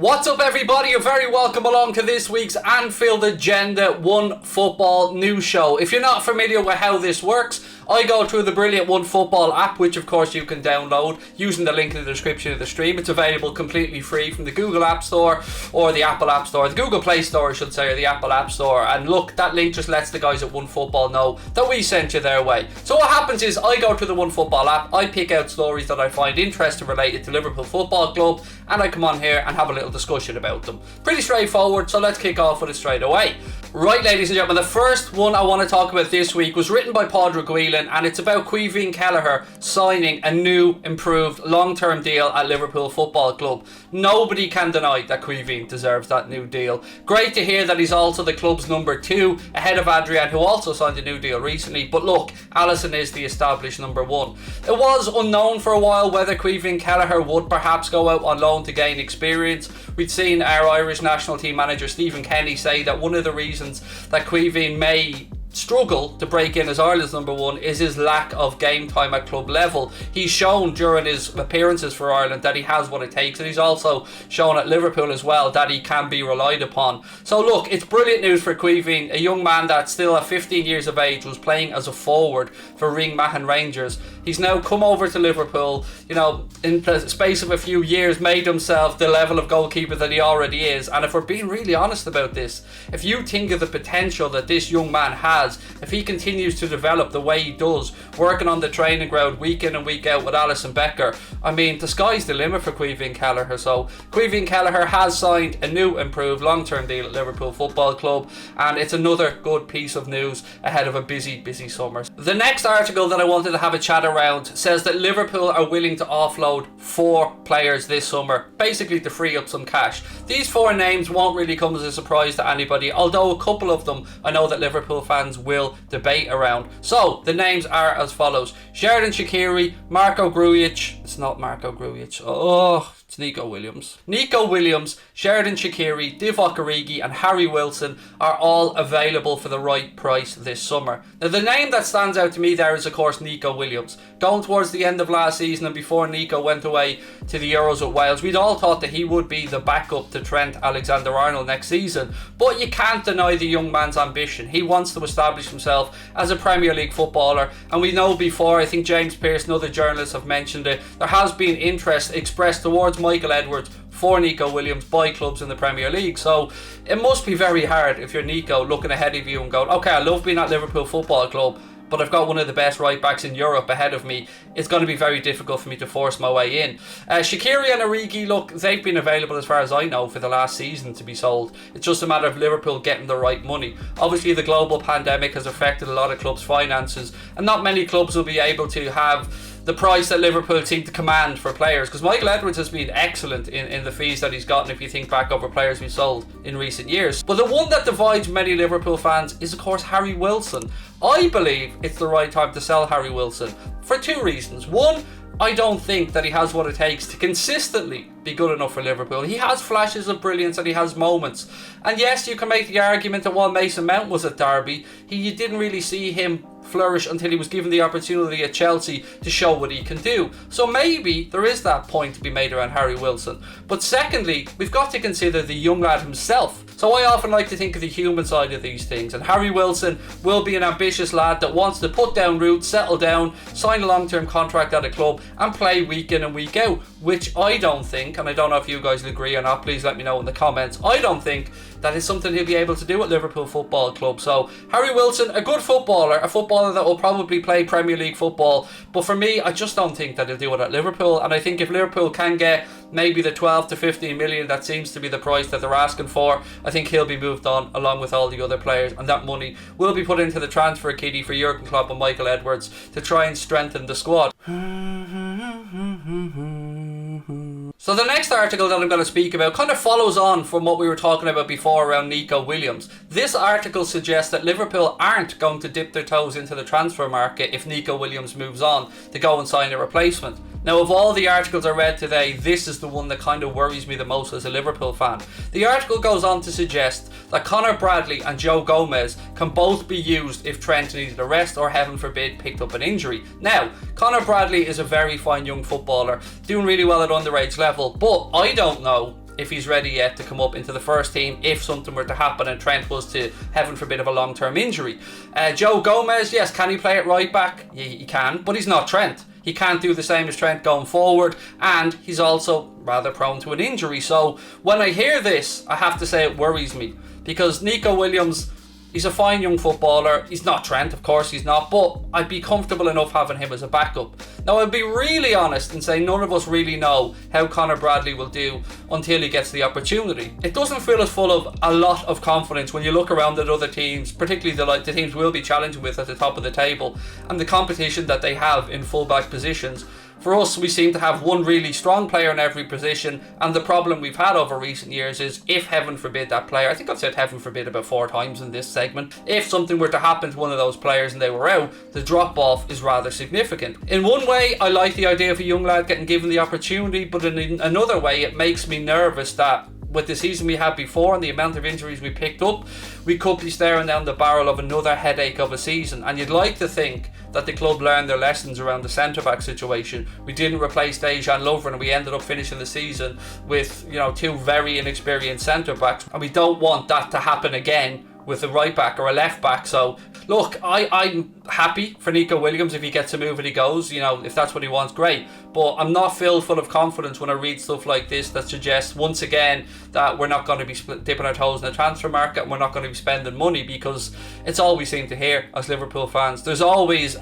What's up everybody, you're very welcome along to this week's Anfield Agenda One Football news show. If you're not familiar with how this works, I go through the brilliant One Football app, which of course you can download using the link in the description of the stream. It's available completely free from the Google App Store or the Apple App Store, the Google Play Store I should say, or the Apple App Store. And look, that link just lets the guys at One Football know that we sent you their way. So what happens is I go to the One Football app, I pick out stories that I find interesting related to Liverpool Football Club, and I come on here and have a little discussion about them. Pretty straightforward, so let's kick off with it straight away. Right, ladies and gentlemen, the first one I want to talk about this week was written by Ghanian, and it's about Caoimhin Kelleher signing a new, improved, long-term deal at Liverpool Football Club. Nobody can deny that Caoimhin deserves that new deal. Great to hear that he's also the club's number 2, ahead of Adrian, who also signed a new deal recently. But look, Alisson is the established number 1. It was unknown for a while whether Caoimhin Kelleher would perhaps go out on loan to gain experience. We'd seen our Irish national team manager Stephen Kenny say that one of the reasons that Caoimhin may struggle to break in as Ireland's number 1 is his lack of game time at club level. He's shown during his appearances for Ireland that he has what it takes, and he's also shown at Liverpool as well that he can be relied upon. So look, it's brilliant news for Caoimhin, a young man that still at 15 years of age was playing as a forward for Ringmahon Rangers. He's now come over to Liverpool, you know, in the space of a few years made himself the level of goalkeeper that he already is. And if we're being really honest about this, if you think of the potential that this young man has, if he continues to develop the way he does, working on the training ground week in and week out with Alisson Becker, I mean, the sky's the limit for Caoimhin Kelleher. So Caoimhin Kelleher has signed a new, improved, long-term deal at Liverpool Football Club, and it's another good piece of news ahead of a busy summer. The next article that I wanted to have a chat around says that Liverpool are willing to offload 4 players this summer, basically to free up some cash. These 4 names won't really come as a surprise to anybody, although a couple of them I know that Liverpool fans will debate around. So the names are as follows: Xherdan Shaqiri, Marco Grujic, it's not Marco Grujic, it's Neco Williams. Neco Williams, Xherdan Shaqiri, Divock Origi and Harry Wilson are all available for the right price this summer. Now the name that stands out to me there is of course Neco Williams. Going towards the end of last season and before Neco went away to the Euros with Wales, we'd all thought that he would be the backup to Trent Alexander-Arnold next season. But you can't deny the young man's ambition. He wants to establish himself as a Premier League footballer, and we know before, I think James Pearce and other journalists have mentioned it, there has been interest expressed towards Michael Edwards for Neco Williams by clubs in the Premier League. So it must be very hard if you're Neco looking ahead of you and going, okay, I love being at Liverpool Football Club, but I've got one of the best right backs in Europe ahead of me. It's going to be very difficult for me to force my way in. Shaqiri and Origi, look, they've been available as far as I know for the last season to be sold. It's just a matter of Liverpool getting the right money. Obviously the global pandemic has affected a lot of clubs' finances, and not many clubs will be able to have the price that Liverpool seem to command for players, because Michael Edwards has been excellent in the fees that he's gotten if you think back over players we've sold in recent years. But the one that divides many Liverpool fans is of course Harry Wilson. I believe it's the right time to sell Harry Wilson for 2 reasons. One, I don't think that he has what it takes to consistently be good enough for Liverpool. He has flashes of brilliance and he has moments. And yes, you can make the argument that while Mason Mount was at Derby, you didn't really see him flourish until he was given the opportunity at Chelsea to show what he can do. So maybe there is that point to be made around Harry Wilson. But secondly, we've got to consider the young lad himself. So I often like to think of the human side of these things, and Harry Wilson will be an ambitious lad that wants to put down roots, settle down, sign a long-term contract at a club and play week in and week out, which I don't think, and I don't know if you guys will agree or not, please let me know in the comments, I don't think that is something he'll be able to do at Liverpool Football Club. So Harry Wilson, a good footballer, a footballer that will probably play Premier League football, but for me I just don't think that he'll do it at Liverpool. And I think if Liverpool can get maybe the 12 to 15 million that seems to be the price that they're asking for, I think he'll be moved on along with all the other players, and that money will be put into the transfer kitty for Jurgen Klopp and Michael Edwards to try and strengthen the squad. So the next article that I'm going to speak about kind of follows on from what we were talking about before around Neco Williams. This article suggests that Liverpool aren't going to dip their toes into the transfer market if Neco Williams moves on to go and sign a replacement. Now, of all the articles I read today, this is the one that kind of worries me the most as a Liverpool fan. The article goes on to suggest that Conor Bradley and Joe Gomez can both be used if Trent needed a rest or, heaven forbid, picked up an injury. Now, Conor Bradley is a very fine young footballer, doing really well at underage level, but I don't know if he's ready yet to come up into the first team if something were to happen and Trent was to, heaven forbid, of a long-term injury. Joe Gomez, yes, can he play at right back? He can, but he's not Trent. He can't do the same as Trent going forward, and he's also rather prone to an injury. So when I hear this, I have to say it worries me, because Neco Williams, he's a fine young footballer. He's not Trent, of course he's not, but I'd be comfortable enough having him as a backup. Now, I'll be really honest and say none of us really know how Conor Bradley will do until he gets the opportunity. It doesn't fill us full of a lot of confidence when you look around at other teams, particularly the teams we'll be challenging with at the top of the table, and the competition that they have in fullback positions. For us, we seem to have one really strong player in every position, and the problem we've had over recent years is, if heaven forbid that player, I think I've said heaven forbid about 4 times in this segment, if something were to happen to one of those players and they were out, the drop off is rather significant. In one way, I like the idea of a young lad getting given the opportunity, but in another way, it makes me nervous that with the season we had before and the amount of injuries we picked up, we could be staring down the barrel of another headache of a season. And you'd like to think that the club learned their lessons around the centre-back situation. We didn't replace Dejan Lovren, and we ended up finishing the season with 2 very inexperienced centre-backs, and we don't want that to happen again with a right back or a left back. So look, I'm happy for Neco Williams if he gets a move and he goes, if that's what he wants, great. But I'm not filled full of confidence when I read stuff like this that suggests once again that we're not going to be dipping our toes in the transfer market and we're not going to be spending money, because it's all we seem to hear as Liverpool fans. There's always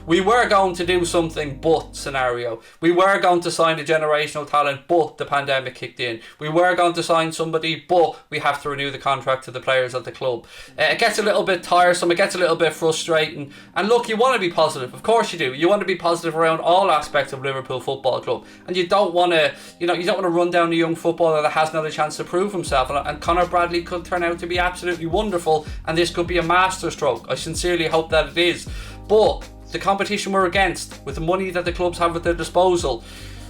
we were going to do something but scenario. We were going to sign a generational talent but the pandemic kicked in. We were going to sign somebody but we have to renew the contract to the players at the club. It gets a little bit tiresome, it gets a little bit frustrating. And look, you want to be positive, of course you do. You want to be positive around all aspects of Liverpool Football Club, and you don't want to run down a young footballer that has another chance to prove himself. And Conor Bradley could turn out to be absolutely wonderful, and this could be a masterstroke. I sincerely hope that it is. But the competition we're against, with the money that the clubs have at their disposal,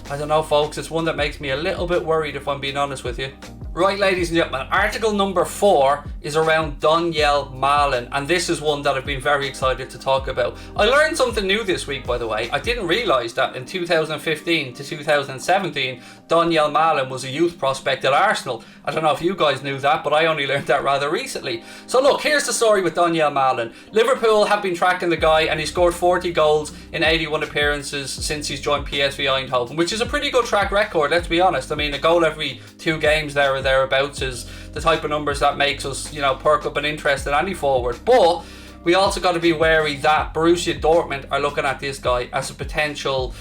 I don't know, folks, it's one that makes me a little bit worried, if I'm being honest with you. Right, ladies and gentlemen, article number 4 is around Donyell Malen, and this is one that I've been very excited to talk about. I learned something new this week, by the way. I didn't realise that in 2015 to 2017, Donyell Malen was a youth prospect at Arsenal. I don't know if you guys knew that, but I only learned that rather recently. So look, here's the story with Donyell Malen. Liverpool have been tracking the guy, and he scored 40 goals in 81 appearances since he's joined PSV Eindhoven, which is a pretty good track record, let's be honest. I mean, a goal every 2 games there or thereabouts is the type of numbers that makes us, perk up an interest in any forward. But we also got to be wary that Borussia Dortmund are looking at this guy as a potential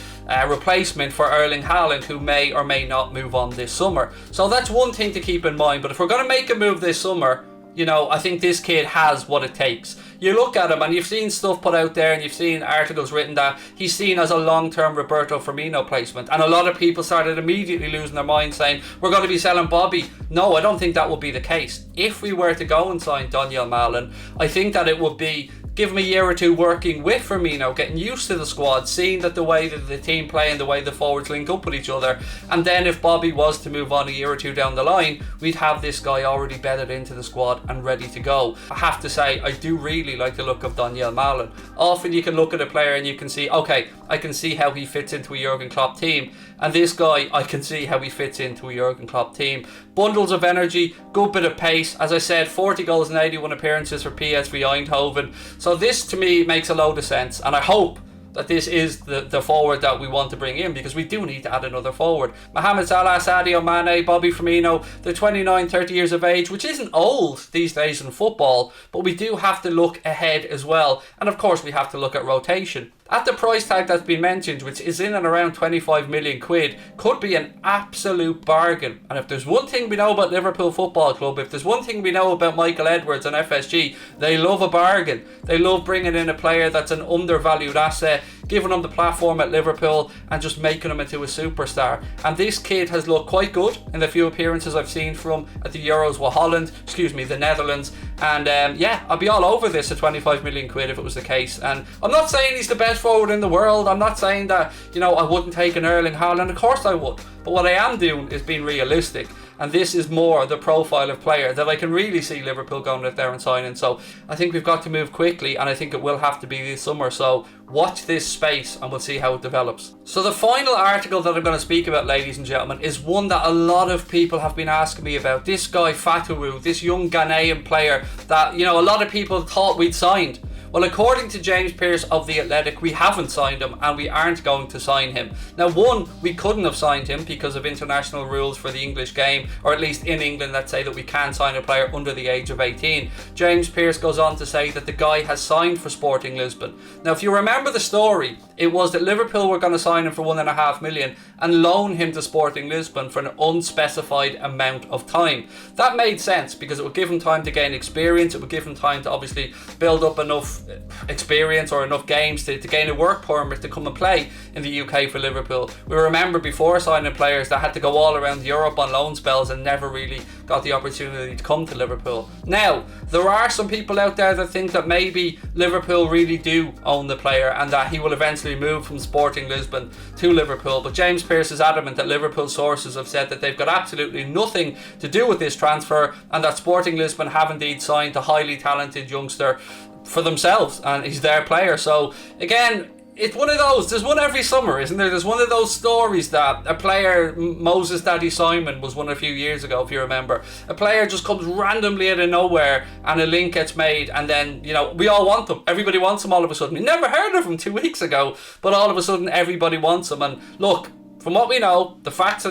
replacement for Erling Haaland, who may or may not move on this summer. So that's one thing to keep in mind. But if we're going to make a move this summer, I think this kid has what it takes. You look at him and you've seen stuff put out there and you've seen articles written that he's seen as a long-term Roberto Firmino placement, and a lot of people started immediately losing their mind saying we're going to be selling Bobby. No, I don't think that would be the case. If we were to go and sign Donyell Malen, I think that it would be give him a year or two working with Firmino, getting used to the squad, seeing that the way that the team play and the way the forwards link up with each other, and then if Bobby was to move on a year or two down the line, we'd have this guy already bedded into the squad and ready to go. I have to say, I do really like the look of Donyell Malen. Often you can look at a player and you can see, okay, I can see how he fits into a Jurgen Klopp team, and this guy, I can see how he fits into a Jurgen Klopp team. Bundles of energy, good bit of pace. As I said, 40 goals and 81 appearances for PSV Eindhoven. So this to me makes a load of sense, and I hope that this is the forward that we want to bring in, because we do need to add another forward. Mohamed Salah, Sadio Mane, Bobby Firmino, they're 29, 30 years of age, which isn't old these days in football, but we do have to look ahead as well. And of course we have to look at rotation. At the price tag that's been mentioned, which is in and around 25 million quid, could be an absolute bargain. And if there's one thing we know about Liverpool Football Club, if there's one thing we know about Michael Edwards and FSG, they love a bargain. They love bringing in a player that's an undervalued asset, giving him the platform at Liverpool and just making him into a superstar. And this kid has looked quite good in the few appearances I've seen from at the Euros with the Netherlands. And I'd be all over this at 25 million quid if it was the case. And I'm not saying he's the best forward in the world. I'm not saying that, I wouldn't take an Erling Haaland. Of course I would. But what I am doing is being realistic. and this is more the profile of player that I can really see Liverpool going out there and signing. So I think we've got to move quickly, and I think it will have to be this summer. So watch this space and we'll see how it develops. So the final article that I'm going to speak about, ladies and gentlemen, is one that a lot of people have been asking me about. This guy Fatawu, this young Ghanaian player that, you know, a lot of people thought we'd signed. Well, according to James Pearce of The Athletic, we haven't signed him and we aren't going to sign him. Now, one, we couldn't have signed him because of international rules for the English game, or at least in England that say that we can't sign a player under the age of 18. James Pearce goes on to say that the guy has signed for Sporting Lisbon. Now, if you remember the story, it was that Liverpool were going to sign him for $1.5 million and loan him to Sporting Lisbon for an unspecified amount of time. That made sense because it would give him time to gain experience. It would give him time to obviously build up enough experience or enough games to gain a work permit to come and play in the UK for Liverpool. We remember before signing players that had to go all around Europe on loan spells and never really got the opportunity to come to Liverpool. Now, there are some people out there that think that maybe Liverpool really do own the player and that he will eventually move from Sporting Lisbon to Liverpool, but James Pearce is adamant that Liverpool sources have said that they've got absolutely nothing to do with this transfer and that Sporting Lisbon have indeed signed the highly talented youngster for themselves and he's their player. So again, it's one of those, there's one every summer, isn't there? There's one of those stories that a player, Moses Daddy Simon was one a few years ago, if you remember. A player just comes randomly out of nowhere and a link gets made and then, you know, we all want them. Everybody wants them all of a sudden. We never heard of him 2 weeks ago, but all of a sudden everybody wants him. And look, from what we know, the facts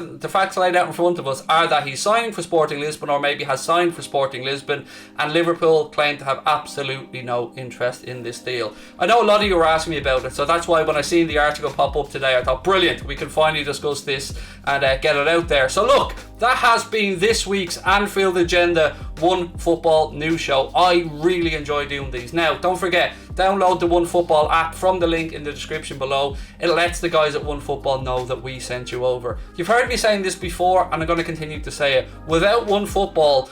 laid out in front of us are that he's signing for Sporting Lisbon, or maybe has signed for Sporting Lisbon, and Liverpool claim to have absolutely no interest in this deal. I know a lot of you were asking me about it, so that's why when I seen the article pop up today, I thought, brilliant, we can finally discuss this and get it out there. So look, that has been this week's Anfield Agenda One Football News Show. I really enjoy doing these. Now, don't forget, download the One Football app from the link in the description below. It lets the guys at One Football know that we sent you over. You've heard me saying this before, and I'm going to continue to say it. Without One Football,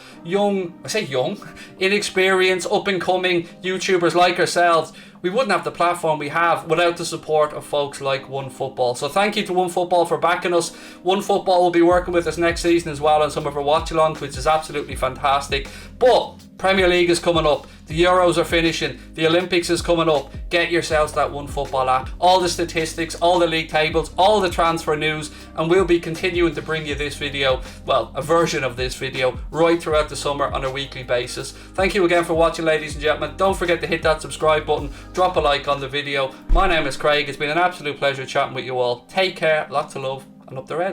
inexperienced, up-and-coming YouTubers like ourselves, we wouldn't have the platform we have without the support of folks like One Football. So thank you to One Football for backing us. One Football will be working with us next season as well on some of our watch-alongs, which is absolutely fantastic. But Premier League is coming up. The Euros are finishing. The Olympics is coming up. Get yourselves that One Football app. All the statistics, all the league tables, all the transfer news, and we'll be continuing to bring you this video, well, a version of this video, right throughout the summer on a weekly basis. Thank you again for watching, ladies and gentlemen. Don't forget to hit that subscribe button, drop a like on the video. My name is Craig. It's been an absolute pleasure chatting with you all. Take care, lots of love, and up the Reds.